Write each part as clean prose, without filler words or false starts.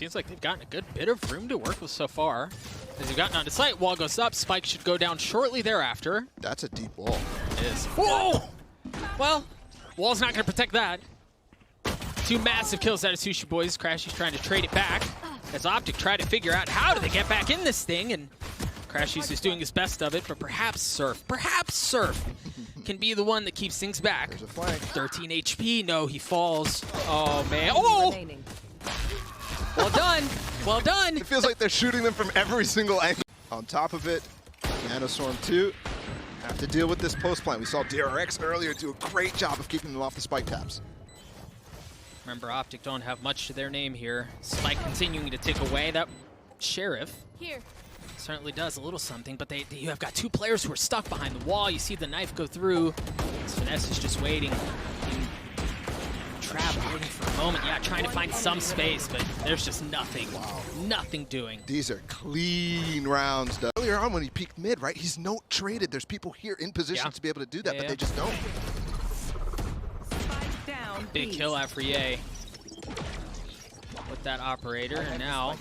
seems like they've gotten a good bit of room to work with so far. As they've gotten onto site, wall goes up, spike should go down shortly thereafter. That's a deep wall. It is. Whoa! Well, wall's not going to protect that. 2 massive kills out of Sushi Boys. Crashies trying to trade it back. As OpTic try to figure out how do they get back in this thing, and Crashies is doing his best of it, but perhaps Surf can be the one that keeps things back. There's a flank. 13 HP, no, he falls. Oh, man. Oh! Well done, well done. It feels like they're shooting them from every single angle. On top of it, Nanoswarm 2 have to deal with this post plant. We saw DRX earlier do a great job of keeping them off the spike taps. Remember, OpTic don't have much to their name here. Spike continuing to tick away. That Sheriff Here. certainly does a little something, but you have got 2 players who are stuck behind the wall. You see the knife go through. Finesse is just waiting. Trap waiting for a moment. Yeah, trying to find some space, but there's just nothing. Wow. Nothing doing. These are clean rounds, though. Earlier on when he peeked mid, right, he's note traded. There's people here in position to be able to do that, but they just don't. Big kill out for Ye with that operator, and now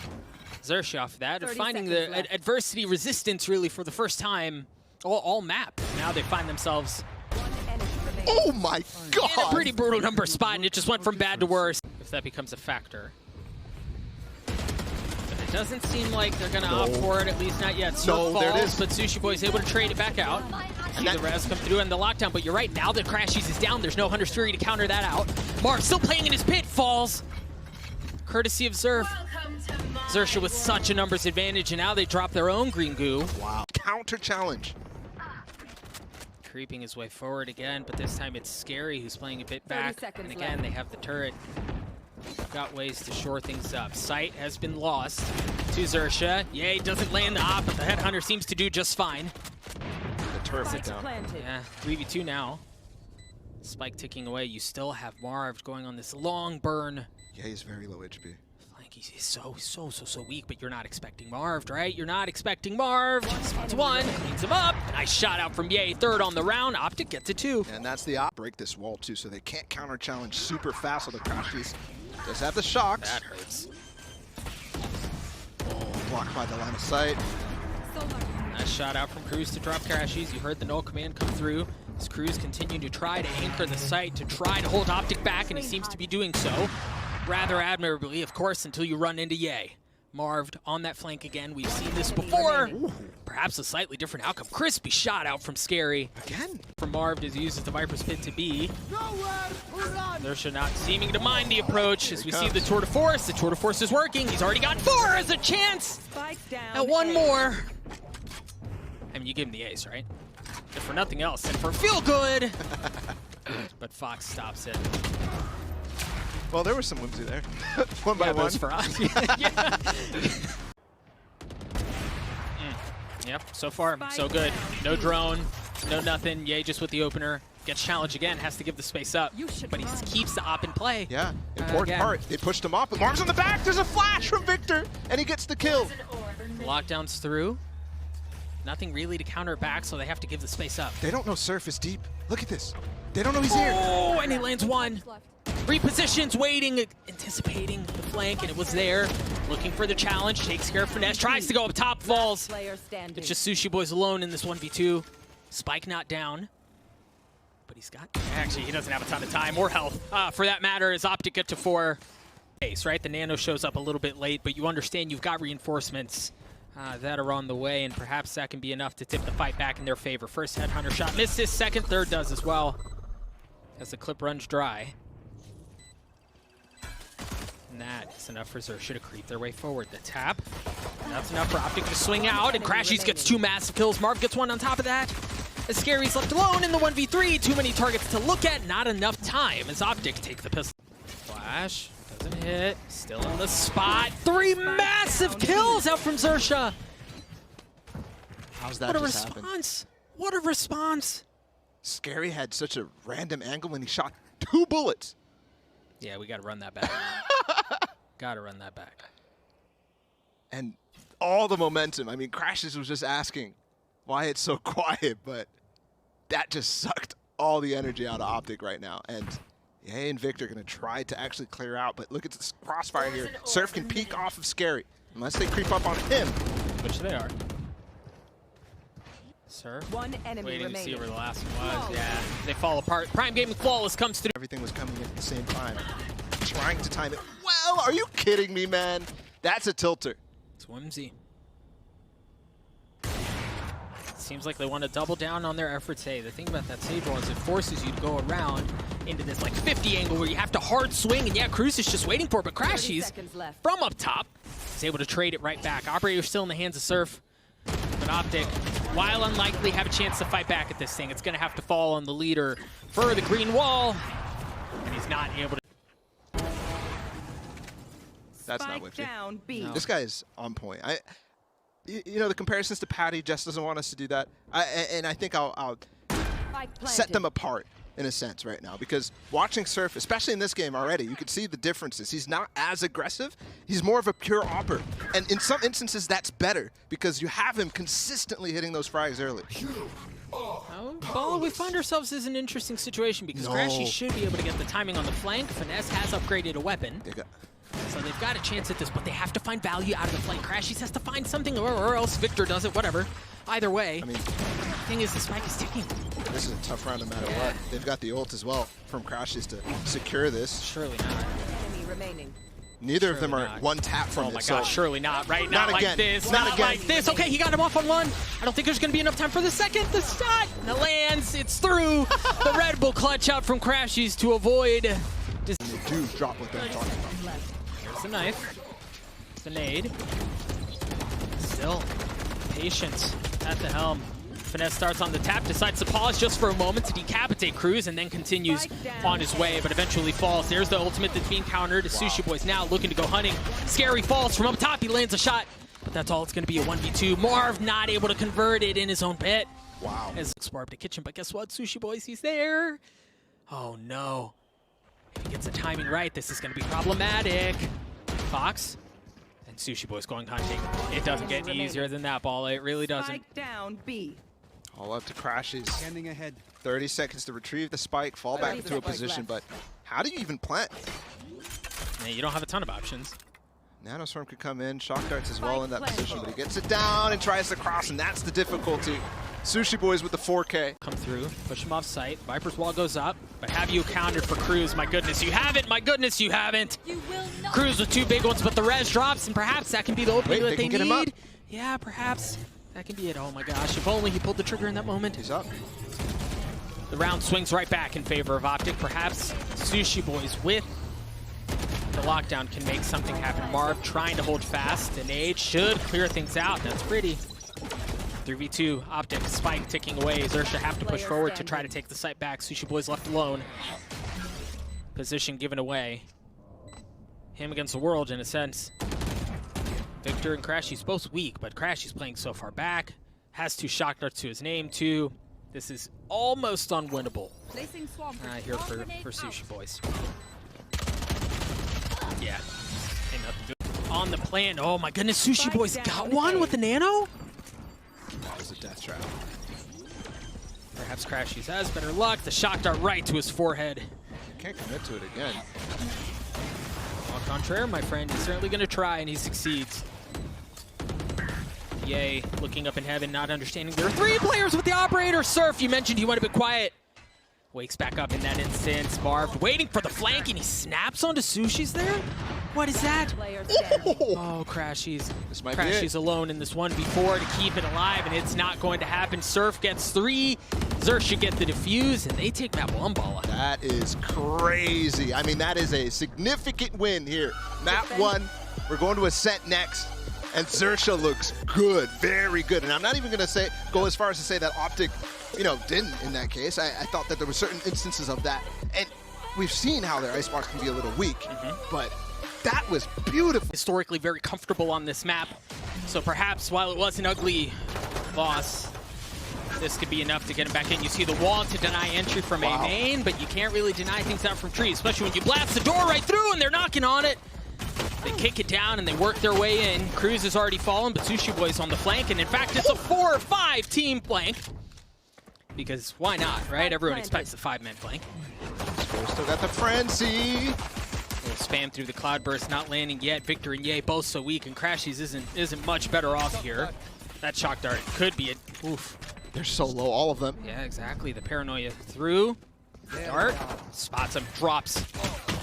Xerxia off that. They're finding the adversity resistance really for the first time all map. Now they find themselves oh my god! in a pretty brutal number spot, and it just went from bad to worse. If that becomes a factor. But it doesn't seem like they're going to opt for it, at least not yet. So there it is. But Sushi Boy's able to trade it back out. See the res come through and the lockdown, but you're right, now that Crashies is down, there's no Hunter's Fury to counter that out. Marv still playing in his pit, falls. Courtesy of Xerxia with such a numbers advantage, and now they drop their own green goo. Wow. Counter challenge. Creeping his way forward again, but this time it's Scary who's playing a bit back. And again, they have the turret. Got ways to shore things up. Sight has been lost to Xerxia. Yay, doesn't land the op, but the Headhunter seems to do just fine. The turret went down. Yeah, 3v2 now. Spike ticking away. You still have Marved going on this long burn. Yeah, he's very low HP. Flank, he's so weak, but you're not expecting Marved, right? You're not expecting Marved. Spots 1, cleans him up. Nice shot out from Ye. 3rd on the round. OpTic gets it 2. And that's the op. Break this wall too, so they can't counter challenge super fast with the crashies. Does have the shocks. That hurts. Oh, blocked by the line of sight. Nice shot out from Cruz to drop Crashies. You heard the null command come through. As Cruz continue to try to anchor the site, to try to hold OpTic back, and he seems to be doing so. Rather admirably, of course, until you run into Ye. Marved on that flank again. We've seen this before. Ooh. Perhaps a slightly different outcome. Crispy shot out from Scary. Again. From Marved as he uses the Viper's Pit to be. Xerxia not seeming to mind the approach as we see the Tour de Force. The Tour de Force is working. He's already got 4 as a chance. And 1 more. I mean, you give him the ace, right? If for nothing else, and for feel good. But Fox stops it. Well, there was some whimsy there. One by one. For us. Yep, so far, so good. No drone, no nothing. Ye just with the opener. Gets challenged again, has to give the space up. But he keeps the op in play. Yeah, important part. They pushed him off, but Marv's on the back. There's a flash from Victor, and he gets the kill. Lockdown's through. Nothing really to counter it back, so they have to give the space up. They don't know Surf is deep. Look at this. They don't know he's here. Oh, and he lands 1. Repositions, waiting, anticipating the flank, and it was there. Looking for the challenge, takes care of Finesse, tries to go up top, falls. It's just Sushi Boys alone in this 1v2. Spike not down. But he's got, actually, he doesn't have a ton of time or health. For that matter, as OpTic get to 4. Right, the Nano shows up a little bit late, but you understand you've got reinforcements that are on the way, and perhaps that can be enough to tip the fight back in their favor. First Headhunter shot misses, second, third does as well. As the clip runs dry. And that is enough for Xerxia to creep their way forward. The tap, that's enough for OpTic to swing out, and Crashies gets 2 massive kills. Marv gets 1 on top of that. As Scary's left alone in the 1v3, too many targets to look at, not enough time as OpTic take the pistol. Flash, doesn't hit, still in the spot. 3 massive kills out from Xerxia. How's that just happen? What a response. Scary had such a random angle when he shot 2 bullets. Yeah, we gotta run that back. Gotta run that back. And all the momentum. I mean, Crashies was just asking why it's so quiet, but that just sucked all the energy out of OpTic right now. And Yay and Victor are going to try to actually clear out, but look at this crossfire here. Surf can peek off of Scary, unless they creep up on him. Which they are. Surf. One enemy Waiting remaining. to see where the last one was. Yeah, they fall apart. Prime Gaming Flawless comes through. Everything was coming in at the same time. Trying to time it. Well, are you kidding me, man? That's a tilter. It's whimsy. Seems like they want to double down on their efforts. Hey, the thing about that sage wall is it forces you to go around into this like 50 angle where you have to hard swing, and yeah, Cruz is just waiting for it, but crashies from up top is able to trade it right back. Operator's still in the hands of Surf, but OpTic, while unlikely, have a chance to fight back at this thing. It's going to have to fall on the leader for the green wall, and he's not able to. That's not with me. No. This guy is on point. You know, the comparisons to Patty just doesn't want us to do that. And I think I'll set them apart in a sense right now, because watching Surf, especially in this game already, you can see the differences. He's not as aggressive. He's more of a pure opper. And in some instances, that's better because you have him consistently hitting those frags early. Well, we find ourselves in an interesting situation because Crashies should be able to get the timing on the flank. Finesse has upgraded a weapon. So they've got a chance at this, but they have to find value out of the flank. Crashies has to find something, or else Victor does it, whatever. Either way, I mean, the thing is the spike is ticking. This is a tough round no matter what. They've got the ult as well from Crashies to secure this. Surely not. Enemy remaining. Neither of them are one tap from it. Oh my gosh, surely not. Right? Not like again. this. Not Not again. like this. Okay, he got him off on one. I don't think there's going to be enough time for the second. The shot. It lands. It's through. The Red Bull clutch out from Crashies to avoid. They do drop what they're talking about. There's the knife. The nade. Still, patience at the helm. Finesse starts on the tap, decides to pause just for a moment to decapitate Cruz, and then continues on his way, but eventually falls. There's the ultimate that's being countered. Sushi Boy's now looking to go hunting. Scary falls from up top. He lands a shot, but that's all it's going to be, a 1v2. Marv not able to convert it in his own pit. Wow. As Sparb to kitchen, but guess what? Sushi Boys, he's there. Oh no. If he gets the timing right, this is going to be problematic. Fox. And Sushi Boy's going hunting. It doesn't get any easier than that, Ball. It really doesn't. Spike down B. All up to Crashies. Standing ahead. 30 seconds to retrieve the spike, fall back into a position, but how do you even plant? Yeah, you don't have a ton of options. Nanoswarm could come in, shock darts as well in that position, but he gets it down and tries to cross, and that's the difficulty. Sushi Boys with the 4K. Come through, push him off site. Viper's wall goes up, but have you accounted for Cruz? My goodness, you haven't! My goodness, you haven't! Cruz with two big ones, but the res drops, and perhaps that can be the opening that they get him up. need. Yeah, perhaps that can be it. Oh my gosh, if only he pulled the trigger in that moment. He's up. The round swings right back in favor of OpTic. Perhaps Sushi Boys with the lockdown can make something happen. Marv trying to hold fast. The nade should clear things out. That's pretty. 3v2, OpTic, spike ticking away. Xerxia have to push forward to try to take the site back. Sushi Boys left alone. Position given away. Him against the world in a sense. Victor and Crashies both weak, but Crashies playing so far back. Has two shock darts to his name too. This is almost unwinnable here for Sushi Boys. Yeah. Ain't nothing to do. On the plan. Oh my goodness, Sushi Boys got one with the nano? That was a death trap. Perhaps Crashies has better luck. The shock dart right to his forehead. Can't commit to it again. Au contraire, my friend. He's certainly going to try, and he succeeds. Yay, looking up in heaven, not understanding. There are three players with the operator. Surf, you mentioned he went a bit quiet. Wakes back up in that instance. Marv waiting for the flank, and he snaps onto Sushi's there? What is that? Oh, Crashies. This might be Crashies alone in this 1v4 to keep it alive, and it's not going to happen. Surf gets 3. Xerxia get the defuse, and they take map 1 Balla. That is crazy. I mean, that is a significant win here. Map 1, we're going to Ascent next, and Xerxia looks good, very good. And I'm not even going to go as far as to say that OpTic, didn't in that case. I thought that there were certain instances of that. And we've seen how their icebox can be a little weak, but that was beautiful. Historically very comfortable on this map. So perhaps while it was an ugly loss, this could be enough to get him back in. You see the wall to deny entry from a main, but you can't really deny things out from trees, especially when you blast the door right through and they're knocking on it. They kick it down and they work their way in. Cruz has already fallen, but Sushi Boy's on the flank, and in fact it's a 4 or 5 team flank. Because why not, right? Everyone expects a 5-man flank. We still got the frenzy. Little spam through the cloudburst, not landing yet. Victor and Ye both so weak, and crashies isn't much better off here. That shock dart could be it. Oof. They're so low, all of them. Yeah, exactly. The paranoia through. Dart. Spots him. Drops.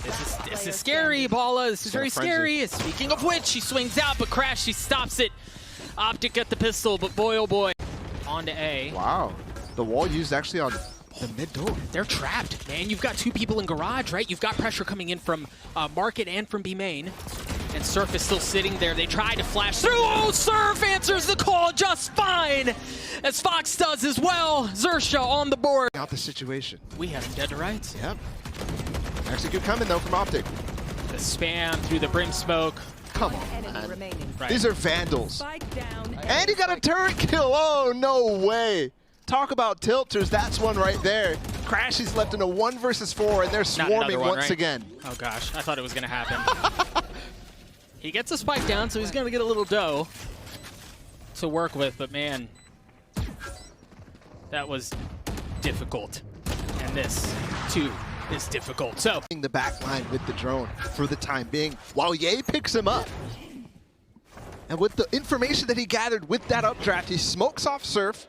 This is scary, Bala. This is very scary. Speaking of which, she swings out, but Crashy stops it. OpTic at the pistol, but boy, oh boy. On to A. Wow. The wall used actually on the mid door. They're trapped, man. You've got two people in garage, right? You've got pressure coming in from market and from B main. And Surf is still sitting there. They try to flash through. Oh, Surf answers the call just fine, as Fox does as well. Xerxia on the board. Out the situation. We have him dead to rights. Yep. Actually good coming though from OpTic. The spam through the brim smoke. Come on, Enemy man. remaining. Right. These are vandals. Spike down. And he got a turret kill. Oh, no way. Talk about tilters. That's one right there. Crashies left in a 1 versus 4, and they're swarming one, once right? again. Oh gosh, I thought it was gonna happen. He gets a spike down, so he's gonna get a little dough to work with, but man, that was difficult. And this, too, is difficult. So, The back line with the drone for the time being, while Ye picks him up. And with the information that he gathered with that updraft, he smokes off Surf.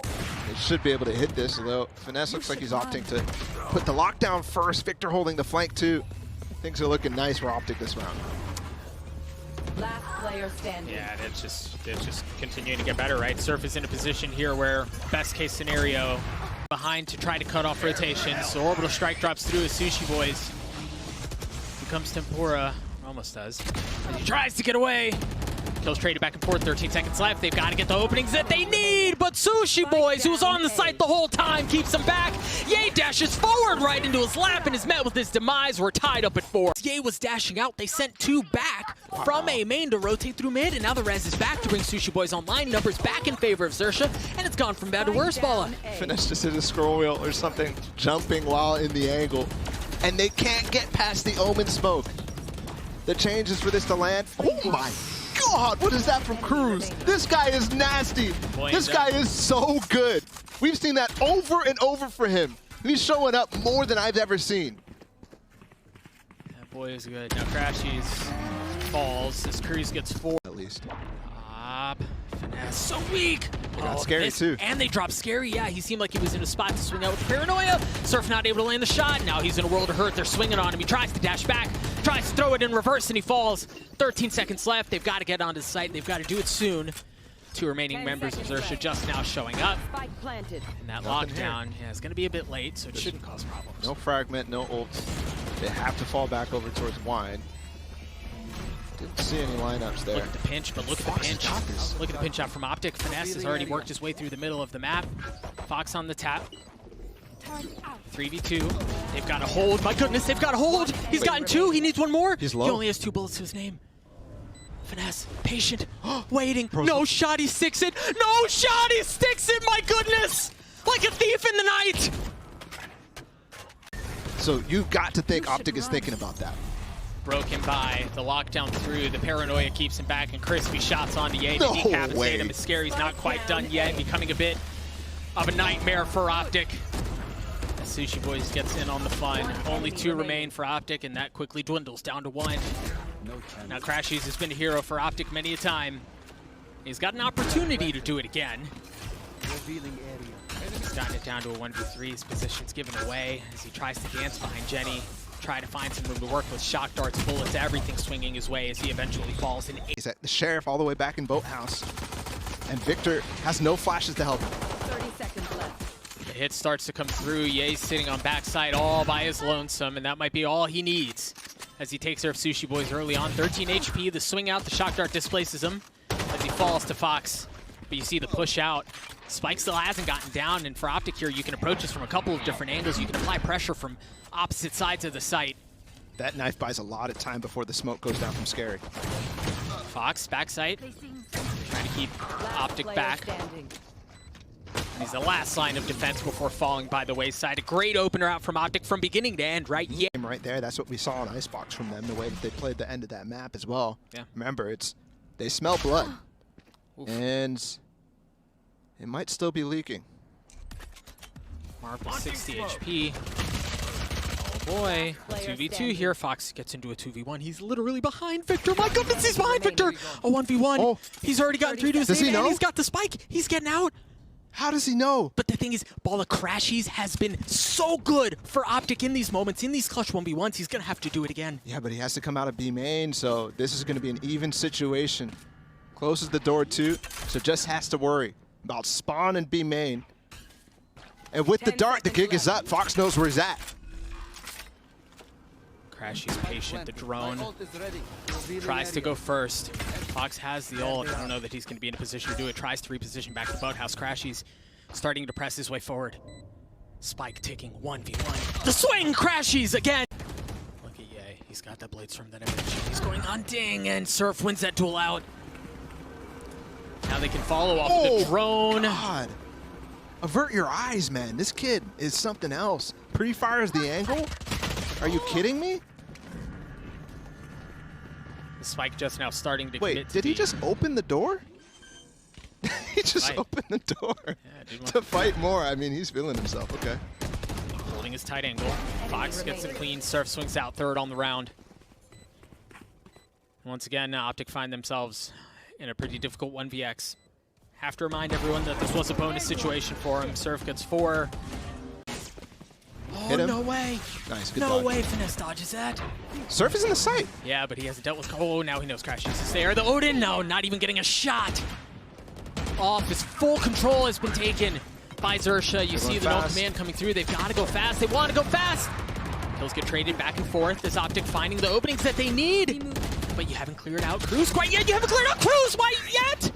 They should be able to hit this, although Finesse looks like he's opting to put the lockdown first. Victor holding the flank too. Things are looking nice for OpTic this round. Last player standing. yeah, it's just continuing to get better, right? Surf is in a position here where, best case scenario, behind to try to cut off rotations. So orbital strike drops through as Sushi Boys. Becomes Tempura, almost does. And he tries to get away. Kills traded back and forth, 13 seconds left. They've got to get the openings that they need, but Sushi Boys, who's on the site the whole time, keeps him back. Ye dashes forward right into his lap and is met with his demise. We're tied up at 4. Ye was dashing out. They sent 2 back from A main to rotate through mid, and now the res is back to bring Sushi Boys online. Numbers back in favor of Xerxia, and it's gone from bad to worse, Bala. Finesse just hit a scroll wheel or something, jumping while in the angle. And they can't get past the Omen smoke. The change is for this to land. Oh my God, what is that from Cruz? This guy is nasty. This guy is so good. We've seen that over and over for him. He's showing up more than I've ever seen. That boy is good. Now Crashies falls. This Cruz gets 4. At least. Finesse so weak. They got Scary too. And they dropped Scary. Yeah, he seemed like he was in a spot to swing out with the paranoia. Surf not able to land the shot. Now he's in a world of hurt. They're swinging on him. He tries to dash back, tries to throw it in reverse, and he falls. 13 seconds left. They've got to get onto the site. They've got to do it soon. 2 remaining members of Xerxia just now showing up. Spike planted. And that lockdown, yeah, it's going to be a bit late, so it shouldn't cause problems. No fragment, no ult. They have to fall back over towards wine. Didn't see any lineups there. Look at the pinch, but look at the pinch. Look at the pinch out from OpTic. Finesse has already worked his way through the middle of the map. Fox on the tap. 3v2. They've got a hold. My goodness, they've got a hold. He's gotten 2. He needs 1 more. He's low. He only has 2 bullets to his name. Finesse, patient, waiting. No shot, he sticks it. No shot, he sticks it. My goodness, like a thief in the night. So you've got to think OpTic is thinking about that. Broke him by the lockdown through. The paranoia keeps him back, and crispy shots onto Ye to No decapitate way. him. Scary's not quite done yet, becoming a bit of a nightmare for OpTic. As Sushi Boys gets in on the fun. Only 2 remain for OpTic, and that quickly dwindles down to 1. Now Crashies has been a hero for OpTic many a time. He's got an opportunity to do it again. He's gotten it down to a 1v3. His position's given away as he tries to dance behind Jenny. Try to find some room to work with shock darts, bullets, everything swinging his way as he eventually falls in 8. He's at the Sheriff all the way back in Boathouse. And Victor has no flashes to help him. 30 seconds left. The hit starts to come through. Ye's sitting on backside all by his lonesome, and that might be all he needs as he takes care of Sushi Boys early on. 13 HP, the swing out, the shock dart displaces him as he falls to Fox. But you see the push out. Spike still hasn't gotten down, and for OpTic here, you can approach this from a couple of different angles. You can apply pressure from opposite sides of the site. That knife buys a lot of time before the smoke goes down from Scary. Fox, backside, trying to keep OpTic back. Standing. He's the last line of defense before falling by the wayside. A great opener out from OpTic from beginning to end, right? Yeah. Right there, that's what we saw on Icebox from them, the way that they played the end of that map as well. Yeah. Remember, they smell blood. Oof. And it might still be leaking. Marved with 60 HP. boy. 2v2 here. Fox gets into a 2v1. He's literally behind Victor. My goodness, he's behind Victor. A 1v1. Oh. He's already gotten 3 to his Does he name, and know? he's got the spike. He's getting out. How does he know? But the thing is, Ball of Crashies has been so good for OpTic in these moments, in these clutch 1v1s. He's going to have to do it again. Yeah, but he has to come out of B main, so this is going to be an even situation. Closes the door too, so just has to worry about spawn and B main. And with the 10 dart, the seconds gig is left. up. Fox knows where he's at. Crashies patient, the drone tries to go first. Fox has the ult. I don't know that he's going to be in a position to do it. Tries to reposition back to boathouse. Crashies starting to press his way forward. Spike ticking 1v1. The swing, Crashies again. Look at Ye. He's got that blades from that image. He's going hunting, and Surf wins that duel out. Now they can follow off of the drone. God. Avert your eyes, man. This kid is something else. Pre-fires the angle? Are you kidding me? The spike just now starting to Wait, commit to did he the- just open the door? He just Fight. opened the door dude to fight more. I mean, he's feeling himself. Okay. holding his tight angle. Fox gets it clean. Surf swings out third on the round. Once again, OpTic find themselves in a pretty difficult 1vx. Have to remind everyone that this was a bonus situation for him. Surf gets 4. Oh, Hit him. no way. Nice, good No dodge. way Finesse dodges that. Surf is in the sight. Yeah, but he hasn't dealt with... Oh, now he knows Crashies is there. The Odin, no, not even getting a shot. Off. His full control has been taken by Xerxia. You see the no fast. command coming through. They've got to go fast. They want to go fast. Kills get traded back and forth. This OpTic finding the openings that they need. But you haven't cleared out Cruz quite yet. You haven't cleared out Cruz quite yet.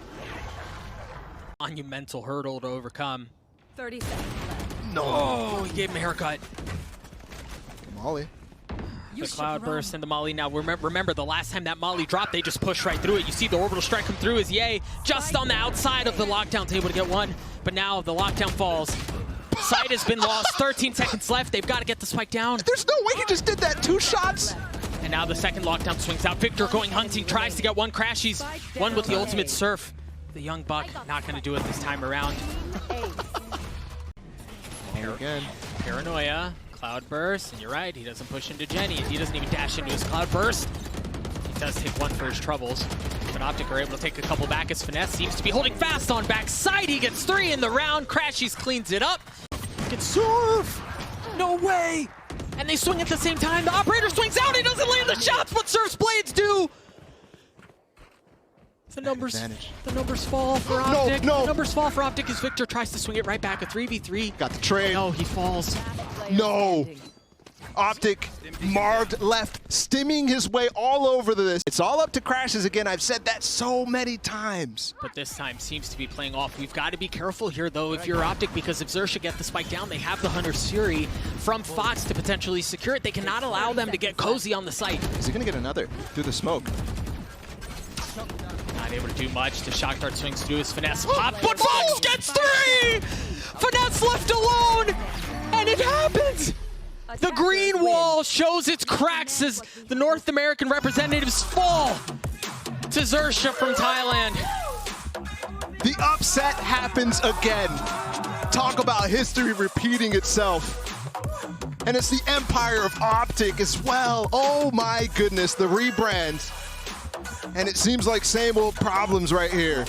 Monumental hurdle to overcome. 30 seconds left. No. Oh, he gave him a haircut. Molly. The cloud burst and the molly. Now remember the last time that molly dropped, they just pushed right through it. You see the orbital strike come through as Ye just on the outside of the lockdown table to get one. But now the lockdown falls. Sight has been lost. 13 seconds left. They've got to get the spike down. There's no way he just did that. 2 shots. And now the second lockdown swings out. Victor going hunting, tries to get one. Crashies, one with the ultimate Surf. The young buck not going to do it this time around. Again. Paranoia, cloud burst, and you're right, he doesn't push into Jenny, and he doesn't even dash into his cloud burst. He does take 1 for his troubles, but OpTic are able to take a couple back as Finesse seems to be holding fast on backside. He gets 3 in the round. Crashies cleans it up. Gets Surf! No way! And they swing at the same time. The operator swings out. He doesn't land the shots, but Surf's blades do. The numbers fall for OpTic. no. The numbers fall for OpTic as Victor tries to swing it right back. A 3v3. Got the trade. No, he falls. No. OpTic, marved left, stimming his way all over this. It's all up to Crashes again. I've said that so many times. But this time seems to be playing off. We've got to be careful here, though, if you're OpTic, because if Xerxia get the spike down, they have the Hunter's Fury from Fox to potentially secure it. They cannot allow them to get cozy on the site. Is he going to get another through the smoke? Not able to do much. The shock dart swings through his Finesse pop, but Fox gets 3! Finesse left alone, and it happens! The green wall shows its cracks as the North American representatives fall to Xerxia from Thailand. The upset happens again. Talk about history repeating itself. And it's the empire of OpTic as well. Oh my goodness, the rebrand. And it seems like same old problems right here.